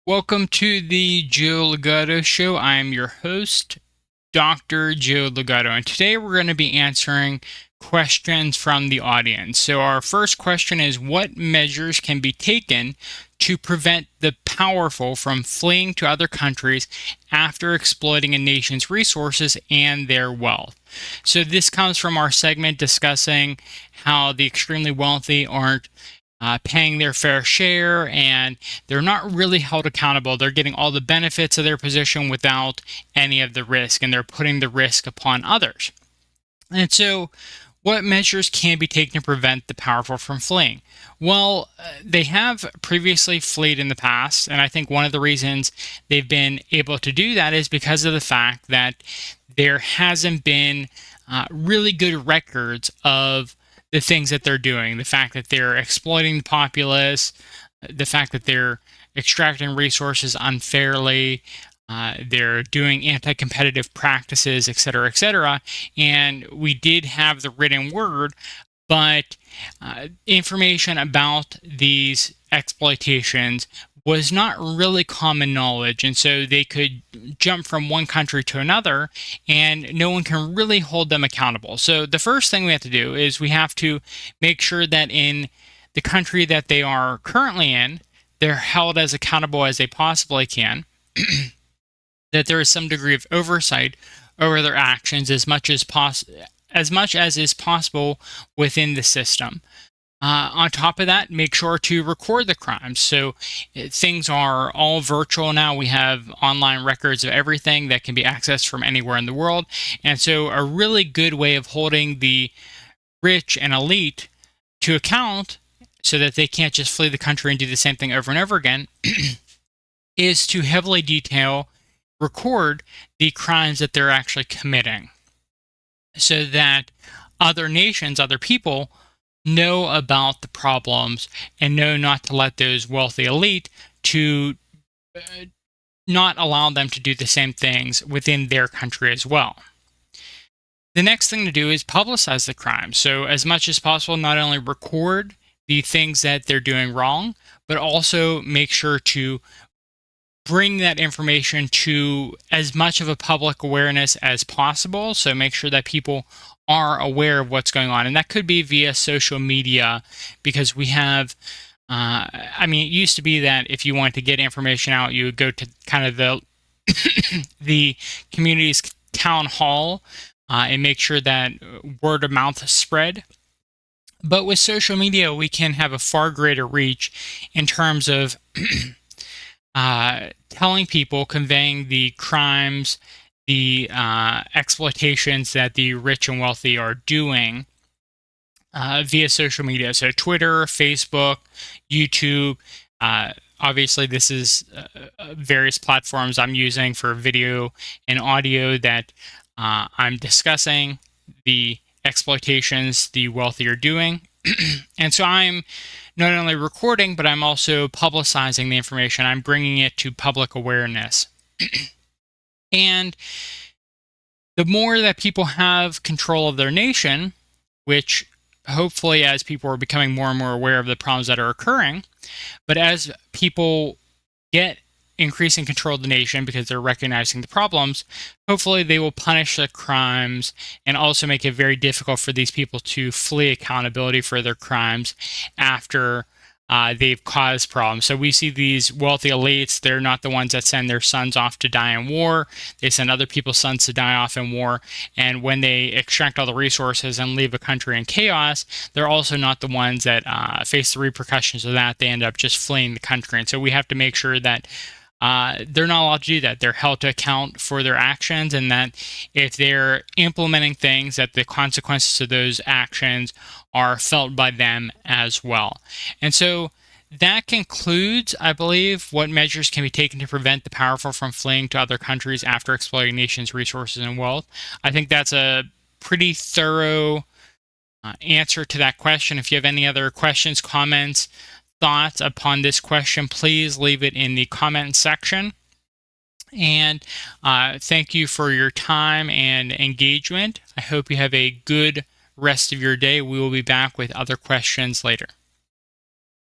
Welcome to the Joe Ligato Show. I am your host, Dr. Joe Ligato, and today we're going to be answering questions from the audience. So, our first question is: what measures can be taken to prevent the powerful from fleeing to other countries after exploiting a nation's resources and their wealth? So, this comes from our segment discussing how the extremely wealthy aren't paying their fair share, and they're not really held accountable. They're getting all the benefits of their position without any of the risk, and they're putting the risk upon others. And so, what measures can be taken to prevent the powerful from fleeing? Well, they have previously fled in the past, and I think one of the reasons they've been able to do that is because of the fact that there hasn't been really good records of the things that they're doing, the fact that they're exploiting the populace, the fact that they're extracting resources unfairly, they're doing anti-competitive practices, et cetera, et cetera. And we did have the written word, but information about these exploitations was not really common knowledge, and so they could jump from one country to another, and no one can really hold them accountable. So the first thing we have to do is we have to make sure that in the country that they are currently in, they're held as accountable as they possibly can, that there is some degree of oversight over their actions as much as is possible within the system. On top of that, make sure to record the crimes. So things are all virtual now. We have online records of everything that can be accessed from anywhere in the world. And so a really good way of holding the rich and elite to account so that they can't just flee the country and do the same thing over and over again is to heavily record the crimes that they're actually committing so that other nations, other people, know about the problems and know not to let those wealthy elite to not allow them to do the same things within their country as well. The next thing to do is publicize the crime. So as much as possible, not only record the things that they're doing wrong, but also make sure to bring that information to as much of a public awareness as possible. So make sure that people are aware of what's going on. And that could be via social media, because we have, it used to be that if you wanted to get information out, you would go to kind of the community's town hall and make sure that word of mouth spread. But with social media, we can have a far greater reach in terms of telling people, conveying the crimes, the exploitations that the rich and wealthy are doing via social media. So Twitter, Facebook, YouTube. Obviously, this is various platforms I'm using for video and audio that I'm discussing the exploitations the wealthy are doing. And so I'm not only recording, but I'm also publicizing the information. I'm bringing it to public awareness. And the more that people have control of their nation, which hopefully as people are becoming more and more aware of the problems that are occurring, but as people get increasing control of the nation because they're recognizing the problems, hopefully they will punish the crimes and also make it very difficult for these people to flee accountability for their crimes after they've caused problems. So we see these wealthy elites, they're not the ones that send their sons off to die in war. They send other people's sons to die off in war. And when they extract all the resources and leave a country in chaos, they're also not the ones that face the repercussions of that. They end up just fleeing the country. And so we have to make sure that they're not allowed to do that. They're held to account for their actions, and that if they're implementing things, that the consequences of those actions are felt by them as well. And so that concludes, I believe, what measures can be taken to prevent the powerful from fleeing to other countries after exploiting nations' resources and wealth. I think that's a pretty thorough answer to that question. If you have any other questions, comments, thoughts upon this question, please leave it in the comment section. And thank you for your time and engagement. I hope you have a good rest of your day. We will be back with other questions later.